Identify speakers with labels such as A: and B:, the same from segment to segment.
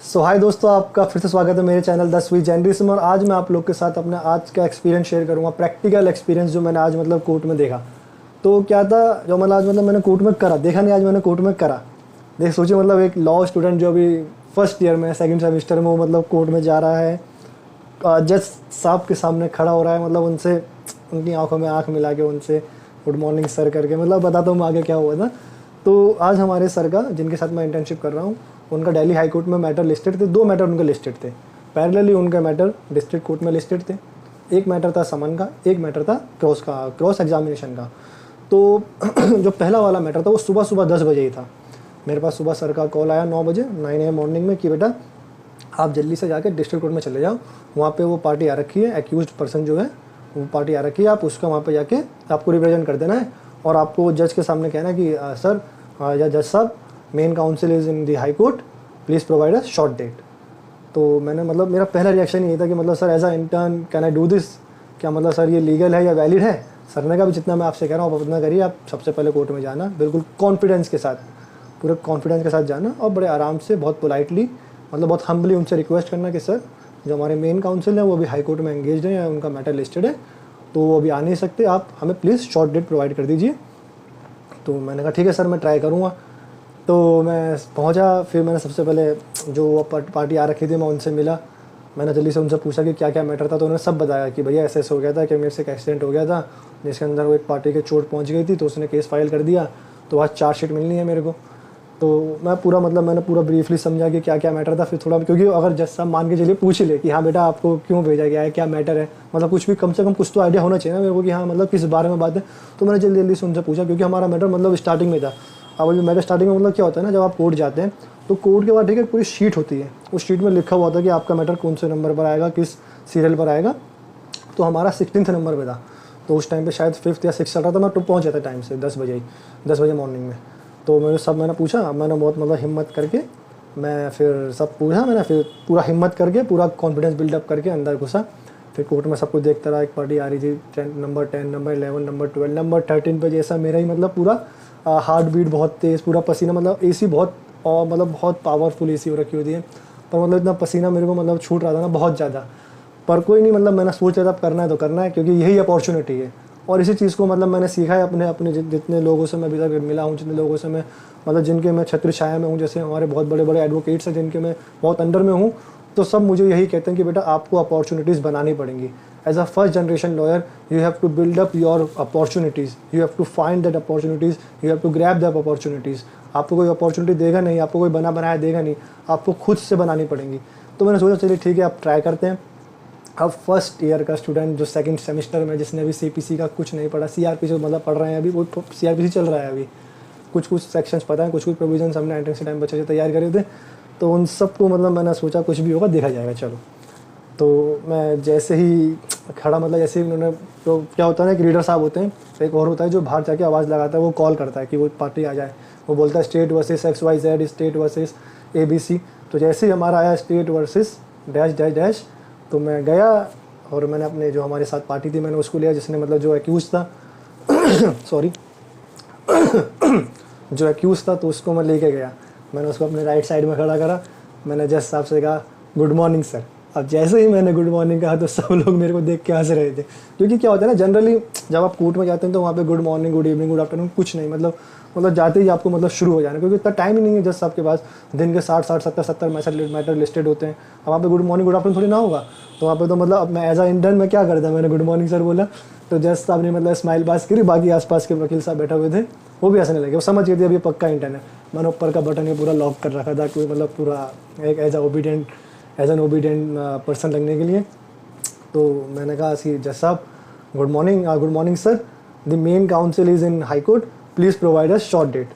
A: सो हाय दोस्तों, आपका फिर से स्वागत है मेरे चैनल 10वीं जनवरी में। और आज मैं आप लोग के साथ अपना आज का एक्सपीरियंस शेयर करूंगा, प्रैक्टिकल एक्सपीरियंस जो मैंने आज कोर्ट में देखा। तो क्या था जो आज मैंने कोर्ट में करा, देखा नहीं, आज मैंने कोर्ट में करा। देख सोचिए, एक लॉ स्टूडेंट जो अभी फर्स्ट ईयर में, सेकंड सेमेस्टर में, वो कोर्ट में जा रहा है, जज साहब के सामने खड़ा हो रहा है, उनसे उनकी आंखों में आंख मिला के उनसे गुड मॉर्निंग सर करके बताता हूँ आगे क्या हुआ था। तो आज हमारे सर का, जिनके साथ मैं इंटर्नशिप कर रहा हूँ, उनका दिल्ली हाई कोर्ट में मैटर लिस्टेड थे। 2 मैटर उनके लिस्टेड थे, पैरेलली उनके मैटर डिस्ट्रिक्ट कोर्ट में लिस्टेड थे। एक मैटर था समन का, एक मैटर था क्रॉस एग्जामिनेशन का। तो जो पहला वाला मैटर था वो सुबह 10 बजे ही था। मेरे पास सुबह सर का कॉल आया 9 बजे, 9 AM मॉर्निंग में, कि बेटा आप जल्दी से जाकर डिस्ट्रिक्ट कोर्ट में चले जाओ, वहाँ पे वो पार्टी आ रखी है, एक्यूज्ड पर्सन जो है वो पार्टी आ रखी है, आप उसका वहाँ पे जाके आपको रिप्रेजेंट कर देना है। और आपको जज के सामने कहना है कि सर या जज साहब, main counsel is in the high court, please provide a short date. तो मैंने मेरा पहला रिएक्शन ये था कि sir as a intern can I do this, क्या सर ये लीगल है या वैलिड है। सर ने कहा भी जितना मैं आपसे कह रहा हूँ आप उतना करिए, आप सबसे पहले कोर्ट में जाना, बिल्कुल कॉन्फिडेंस के साथ, पूरे कॉन्फिडेंस के साथ जाना, और बड़े आराम से, बहुत पोलाइटली, बहुत हम्बली उनसे रिक्वेस्ट करना कि सर जो हमारे मेन काउंसिल है वो अभी हाई कोर्ट में एंगेज है, या उनका मैटर लिस्टेड है, तो वो अभी आ नहीं सकते, आप हमें प्लीज़ शॉर्ट डेट प्रोवाइड कर दीजिए। तो मैंने कहा ठीक है सर, मैं ट्राई करूँगा। तो मैं पहुंचा, फिर मैंने सबसे पहले जो पार्टी आ रखी थी मैं उनसे मिला। मैंने जल्दी से उनसे पूछा कि क्या क्या मैटर था, तो उन्होंने सब बताया कि भैया ऐसे हो गया था कि मेरे से एक एक्सीडेंट हो गया था जिसके अंदर वो एक पार्टी के चोट पहुंच गई थी, तो उसने केस फाइल कर दिया, तो आज चार्जशीट मिलनी है मेरे को। तो मैं पूरा मैंने पूरा ब्रीफली समझा कि क्या क्या मैटर था। फिर थोड़ा, क्योंकि अगर जज साहब मान के चलिए पूछ ले कि हाँ बेटा आपको क्यों भेजा गया है, क्या मैटर है, कुछ भी कम से कम कुछ तो आइडिया होना चाहिए ना मेरे को कि हाँ किस बारे में बात है। तो मैंने जल्दी से उनसे पूछा, क्योंकि हमारा मैटर स्टार्टिंग में था। अब जो मैटर स्टार्टिंग में क्या होता है ना, जब आप कोर्ट जाते हैं तो कोर्ट के बाद ठीक है पूरी शीट होती है, उस शीट में लिखा हुआ था कि आपका मैटर कौन से नंबर पर आएगा, किस सीरियल पर आएगा। तो हमारा 16th नंबर पे था, तो उस टाइम पे शायद 5th या 6th चल रहा था। मैं तो पहुँच जाता टाइम से 10 बजे मॉर्निंग में। तो मैंने पूछा, मैंने बहुत हिम्मत करके, मैं फिर सब पूछा, मैंने फिर पूरा हिम्मत करके, पूरा कॉन्फिडेंस बिल्डअप करके अंदर घुसा। फिर कोर्ट में सब कुछ देखता रहा, एक पार्टी आ रही थी, नंबर 10, नंबर 11, नंबर 12, नंबर 13 पे, जैसा मेरा ही पूरा हार्ट बीट बहुत तेज़, पूरा पसीना, एसी बहुत, और बहुत पावरफुल एसी हो रखी होती है, पर इतना पसीना मेरे को छूट रहा था ना बहुत ज़्यादा। पर कोई नहीं, मैंने सोच लिया था करना है तो करना है, क्योंकि यही अपॉर्चुनिटी है। और इसी चीज़ को मैंने सीखा है अपने जितने लोगों से मैं अभी तक मिला हूँ, जितने लोगों से मैं जिनके मैं छत्र छाया में हूँ, जैसे हमारे बहुत बड़े बड़े एडवोकेट्स हैं जिनके मैं बहुत अंडर में हूँ, तो सब मुझे यही कहते हैं कि बेटा आपको अपॉर्चुनिटीज़ बनानी पड़ेंगी। As a first generation lawyer you have to build up your opportunities, you have to find that opportunities, you have to grab that opportunities. आपको कोई अपॉर्चुनिटी देगा नहीं, आपको कोई बनाया देगा नहीं, आपको खुद से बनानी पड़ेंगी। तो मैंने सोचा चलिए ठीक है, आप ट्राई करते हैं। अब फर्स्ट ईयर का स्टूडेंट जो सेकंड सेमेस्टर में, जिसने अभी सीपीसी का कुछ नहीं पढ़ा, सीआरपीसी पढ़ रहे हैं अभी, वो सीआरपीसी चल रहा है अभी, कुछ सेक्शंस पता है, कुछ प्रोविजन हमने एंट्रेंस टाइम बच्चे से तैयार करे थे। तो उन सबको मैंने सोचा कुछ भी होगा देखा जाएगा चलो। तो मैं जैसे ही खड़ा, जैसे ही उन्होंने, तो क्या होता है ना, एक रीडर साहब होते हैं, एक और होता है जो बाहर जाके आवाज़ लगाता है, वो कॉल करता है कि वो पार्टी आ जाए, वो बोलता है state versus XYZ, state versus ABC। तो जैसे ही हमारा आया state versus dash dash dash, तो मैं गया और मैंने अपने जो हमारे साथ पार्टी थी मैंने उसको लिया, जिसने जो एक्यूज था सॉरी जो एक्यूज था, तो उसको मैं लेके गया। मैंने उसको अपने राइट साइड में खड़ा करा, मैंने जज साहब से कहा गुड मॉर्निंग सर। अब जैसे ही मैंने गुड मॉर्निंग कहा तो सब लोग मेरे को देख के हंस रहे थे, क्योंकि क्या होता है ना, जनरली जब आप कोर्ट में जाते हैं तो वहाँ पे good morning, good evening, good afternoon कुछ नहीं, जाते ही आपको शुरू हो जाना, क्योंकि इतना टाइम ही नहीं है जज साहब के पास। दिन के 60-70 मैटर लिस्टेड होते हैं। अब वहाँ पे गुड मॉर्निंग, गुड आफ्टरनून थोड़ी ना होगा। तो वहाँ पे तो अब मैं एज अ इंटर्न में क्या करता, मैंने गुड मॉर्निंग सर बोला, तो जज साहब ने स्माइल पास करी, बाकी आसपास के वकील साहब बैठे हुए थे, वो भी हंसने लगे, वो समझ गए थे अभी पक्का इंटर्न है। मैंने ऊपर का बटन ये पूरा लॉक कर रखा था कि पूरा एक एज एन ओबीडेंट पर्सन लगने के लिए। तो मैंने कहा कि जज साहब good morning sir, the main counsel is in high court, please provide a short date.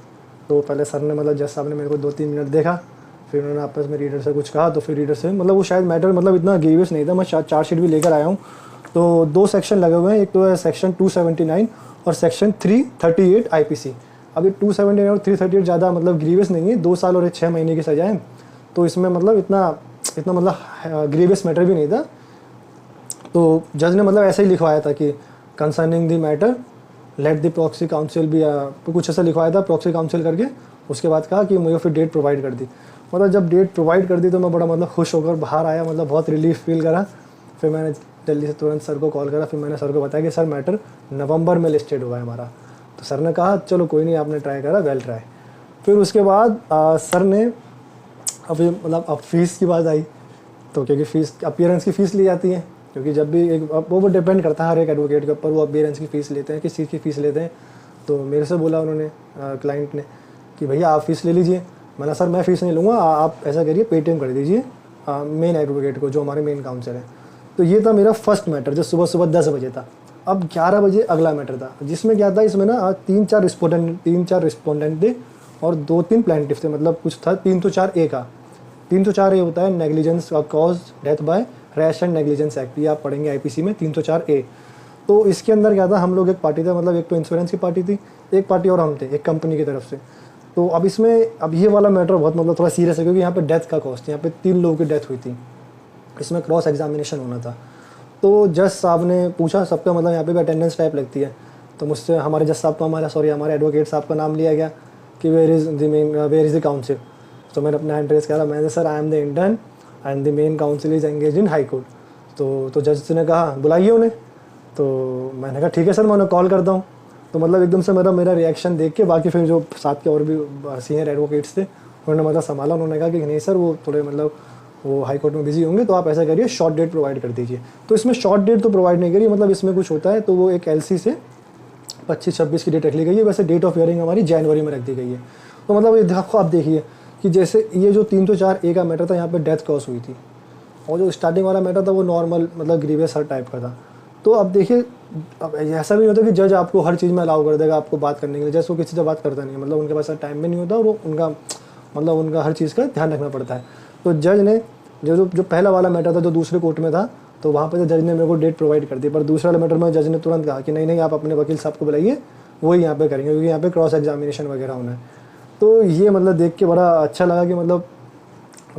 A: तो पहले सर ने जज साहब ने मेरे को 2-3 मिनट देखा, फिर उन्होंने आपस में रीडर से कुछ कहा, तो फिर रीडर से वो शायद मैटर इतना ग्रीवियस नहीं था, मैं चार्जशीट भी लेकर आया हूँ। तो 2 सेक्शन लगे हुए हैं, एक तो है सेक्शन 279 और सेक्शन 338 IPC। अभी 279 और 338 ज़्यादा ग्रीवियस नहीं है, 2 साल और 6 महीने की सज़ा है। तो इसमें इतना ग्रीवियस मैटर भी नहीं था। तो जज ने ऐसे ही लिखवाया था कि concerning the matter let the proxy council भी, कुछ ऐसा लिखवाया था प्रॉक्सी काउंसिल करके। उसके बाद कहा कि मुझे फिर डेट प्रोवाइड कर दी। मतलब जब डेट प्रोवाइड कर दी तो मैं बड़ा मतलब खुश होकर बाहर आया, मतलब बहुत रिलीफ फील करा। फिर मैंने जल्दी से तुरंत सर को कॉल करा, फिर मैंने सर को बताया कि सर मैटर नवंबर में लिस्टेड हुआ है हमारा। तो सर ने कहा चलो कोई नहीं, आपने ट्राई करा, वेल ट्राई। फिर उसके बाद सर ने अभी मतलब अब फीस की बात आई, तो क्योंकि फ़ीस अपीयरेंस की फ़ीस ली जाती है, क्योंकि जब भी एक वो डिपेंड करता है हर एक एडवोकेट के ऊपर, वो अपीयरेंस की फ़ीस लेते हैं, किस चीज़ की फ़ीस लेते हैं। तो मेरे से बोला उन्होंने क्लाइंट ने कि भैया आप फ़ीस ले लीजिए। मैंने सर मैं फ़ीस नहीं लूँगा, आप ऐसा करिए पेटीएम कर दीजिए मेन एडवोकेट को, जो हमारे मेन काउंसलर है। तो ये था मेरा फर्स्ट मैटर जो सुबह सुबह 10 बजे था। अब 11 बजे अगला मैटर था, जिसमें क्या था, इसमें ना 3-4 रिस्पोंडेंट थे और 2-3 प्लेंटिफ थे। मतलब कुछ था 304A का। 304A होता है negligence cause death by rash and negligence act, ये आप पढ़ेंगे आईपीसी में 304A। तो इसके अंदर क्या था, हम लोग एक पार्टी था, मतलब एक तो इंश्योरेंस की पार्टी थी, एक पार्टी और हम थे एक कंपनी की तरफ से। तो अब इसमें अब ये वाला मैटर बहुत मतलब थोड़ा सीरियस है, क्योंकि यहाँ पे डेथ का कॉस्ट, यहाँ पे 3 लोगों की डेथ हुई थी, इसमें क्रॉस एग्जामिनेशन होना था। तो जज साहब ने पूछा सबका, मतलब यहाँ पे भी अटेंडेंस टाइप लगती है, तो मुझसे हमारे जज साहब का हमारे एडवोकेट साहब का नाम लिया गया कि वेयर इज़ द काउंसिल। तो मैंने अपना हैंड रेज करा, मैंने sir I am the intern and the main counsel is engage in high court. तो जज ने कहा बुलाइए उन्हें। तो मैंने कहा ठीक है सर, मैं उन्हें कॉल करता हूँ। तो मतलब एकदम से मेरा रिएक्शन देख के बाकी फिर जो साथ के और भी सीनियर एडवोकेट्स थे उन्होंने मतलब संभाला। उन्होंने कहा कि नहीं सर वो थोड़े मतलब वो हाई कोर्ट में बिजी होंगे, तो आप ऐसा करिए शॉर्ट डेट प्रोवाइड कर दीजिए। तो इसमें शॉर्ट डेट तो प्रोवाइड नहीं करिए, मतलब इसमें कुछ होता है तो वो एक एलसी से 25-26 की डेट रख ली गई है। वैसे डेट ऑफ हियरिंग हमारी जनवरी में रख दी गई है। तो मतलब ये देखो आप देखिए कि जैसे ये जो 304A का मैटर था, यहाँ पे डेथ कॉज हुई थी, और जो स्टार्टिंग वाला मैटर था वो नॉर्मल मतलब ग्रीवियस हर टाइप का था। तो अब देखिए, अब ऐसा भी नहीं होता कि जज आपको हर चीज़ में अलाउ कर देगा आपको बात करने के लिए। जज वो किसी से बात करता नहीं है, मतलब उनके पास टाइम भी नहीं होता, और वो उनका हर चीज़ का ध्यान रखना पड़ता है। तो जज ने जो पहला वाला मैटर था जो दूसरे कोर्ट में था, तो वहाँ पर जज ने मेरे को डेट प्रोवाइड कर दी। पर दूसरे वाले मैटर में जज ने तुरंत कहा कि नहीं आप अपने वकील साहब को बुलाइए, वही यहाँ पे करेंगे, क्योंकि यहाँ पे क्रॉस एग्जामिनेशन वगैरह होना है। तो ये मतलब देख के बड़ा अच्छा लगा कि मतलब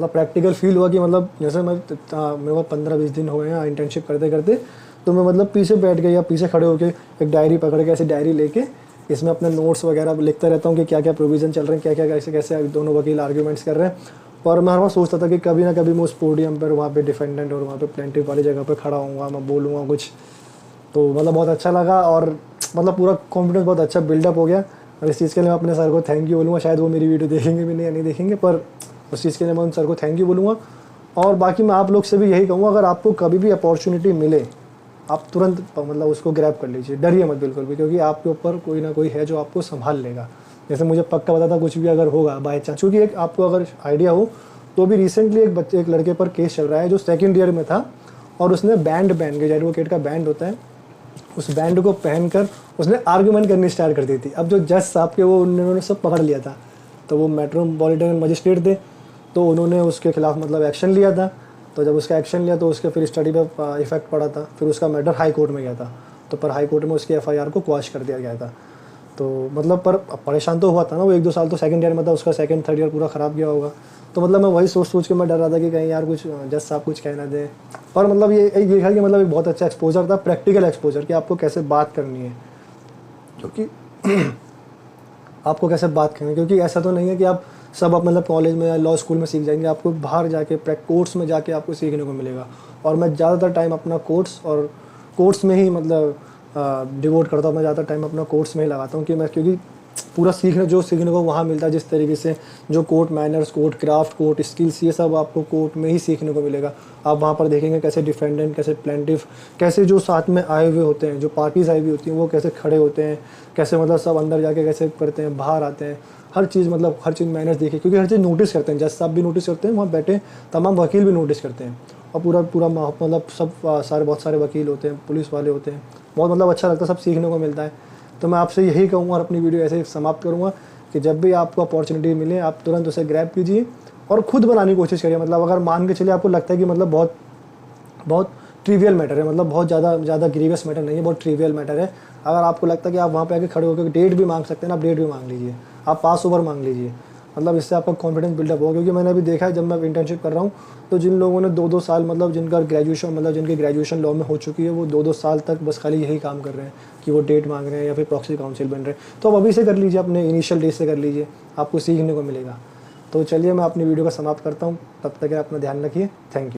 A: प्रैक्टिकल फील हुआ कि मतलब जैसे मेरे को 15-20 दिन हो गए हैं इंटर्नशिप करते करते, तो मैं मतलब पीछे बैठ के या पीछे खड़े होकर एक डायरी पकड़ के ऐसी डायरी लेके इसमें अपने नोट्स वगैरह लिखता रहता हूँ कि क्या क्या प्रोविज़न चल रहे हैं, क्या क्या कैसे दोनों वकील आर्ग्यूमेंट्स कर रहे हैं। और मैं हर बार सोचता था कि कभी ना कभी मैं उस पोडियम पर वहाँ पे डिफेंडेंट और वहाँ पे प्लेंटिफ वाली जगह पे खड़ा होऊंगा, मैं बोलूँगा कुछ। तो मतलब बहुत अच्छा लगा, और मतलब पूरा कॉन्फिडेंस बहुत अच्छा बिल्डअप हो गया। और इस चीज़ के लिए मैं अपने सर को थैंक यू बोलूँगा। शायद वो मेरी वीडियो देखेंगे भी नहीं या नहीं देखेंगे, पर उस चीज़ के लिए मैं उन सर को थैंक यू बोलूँगा। और बाकी मैं आप लोग से भी यही कहूँगा, अगर आपको कभी भी अपॉर्चुनिटी मिले आप तुरंत मतलब उसको ग्रैब कर लीजिए, डरिए मत बिल्कुल भी, क्योंकि आपके ऊपर कोई ना कोई है जो आपको संभाल लेगा। जैसे मुझे पक्का पता था कुछ भी अगर होगा बाय चांस, क्योंकि एक आपको अगर आइडिया हो तो भी रिसेंटली एक लड़के पर केस चल रहा है जो सेकंड ईयर में था, और उसने बैंड पहन के, एडवोकेट का बैंड होता है, उस बैंड को पहनकर उसने आर्ग्यूमेंट करनी स्टार्ट कर दी थी। अब जो जज साहब के वो उन्होंने सब पकड़ लिया था, तो वो मेट्रोपॉलिटन मजिस्ट्रेट थे, तो उन्होंने उसके खिलाफ मतलब एक्शन लिया था। तो जब उसका एक्शन लिया तो उसके फिर स्टडी पे इफेक्ट पड़ा था। फिर उसका मैटर हाई कोर्ट में गया था, तो पर हाई कोर्ट में उसकी एफआईआर को क्वाश कर दिया गया था। तो मतलब पर परेशान तो हुआ था ना वो, 1-2 साल तो सेकंड ईयर में था, उसका सेकंड थर्ड ईयर पूरा ख़राब गया होगा। तो मतलब मैं वही सोच के मैं डर रहा था कि कहीं यार कुछ जज साहब कुछ कहना दें। पर मतलब ये है कि मतलब एक बहुत अच्छा एक्सपोजर था, प्रैक्टिकल एक्सपोजर, कि आपको कैसे बात करनी है, क्योंकि आपको कैसे बात करनी है, क्योंकि ऐसा तो नहीं है कि आप सब आप मतलब कॉलेज में या लॉ स्कूल में सीख जाएंगे। आपको बाहर जाके कोर्ट्स में जाके आपको सीखने को मिलेगा। और मैं ज़्यादातर टाइम अपना कोर्ट्स में ही मतलब डिवोट करता हूँ। मैं ज़्यादा टाइम अपना कोर्ट्स में ही लगाता हूँ, कि मैं क्योंकि पूरा सीखने को वहाँ मिलता है, जिस तरीके से जो court manners, court craft, court skills, ये सब आपको कोर्ट में ही सीखने को मिलेगा। आप वहाँ पर देखेंगे कैसे डिफेंडेंट, कैसे प्लेंटिफ, कैसे जो साथ में आए हुए होते हैं, जो पार्टीज आई हुई होती हैं, वो कैसे खड़े होते हैं, कैसे मतलब सब अंदर जाके कैसे करते हैं, बाहर आते हैं, हर चीज़ मतलब हर चीज़ मैनर्स देखिए, क्योंकि हर चीज़ नोटिस करते हैं। जज साहब भी नोटिस करते हैं, वहाँ बैठे तमाम वकील भी नोटिस करते हैं, और पूरा मतलब सब बहुत सारे वकील होते हैं, पुलिस वाले होते हैं। बहुत मतलब अच्छा लगता है, सब सीखने को मिलता है। तो मैं आपसे यही कहूँगा और अपनी वीडियो ऐसे ही समाप्त करूँगा कि जब भी आपको अपॉर्चुनिटी मिले आप तुरंत उसे ग्रैब कीजिए और ख़ुद बनाने की कोशिश करिए। मतलब अगर मान के चलिए आपको लगता है कि मतलब बहुत ट्रिवियल मैटर है, मतलब बहुत ज़्यादा ग्रीवियस मैटर नहीं है, बहुत ट्रिवियल मैटर है, अगर आपको लगता है कि आप वहाँ पे आके खड़े होकर डेट भी मांग सकते हैं ना, आप डेट भी मांग लीजिए, आप पास ओवर मांग लीजिए। मतलब इससे आपका कॉन्फिडेंस बिल्डअप होगा। क्योंकि मैंने अभी देखा है जब मैं इंटर्नशिप कर रहा हूँ तो जिन लोगों ने 2-2 साल मतलब जिनका ग्रेजुएशन मतलब जिनकी ग्रेजुएशन लॉ में हो चुकी है वो 2-2 साल तक बस खाली यही काम कर रहे हैं कि वो डेट मांग रहे हैं या फिर प्रॉक्सी काउंसिल बन रहे हैं। तो अब अभी से कर लीजिए, अपने इनिशियल डेज से कर लीजिए, आपको सीखने को मिलेगा। तो चलिए मैं अपनी वीडियो को समाप्त करता हूँ, तब तक अपना ध्यान रखिए। Thank you.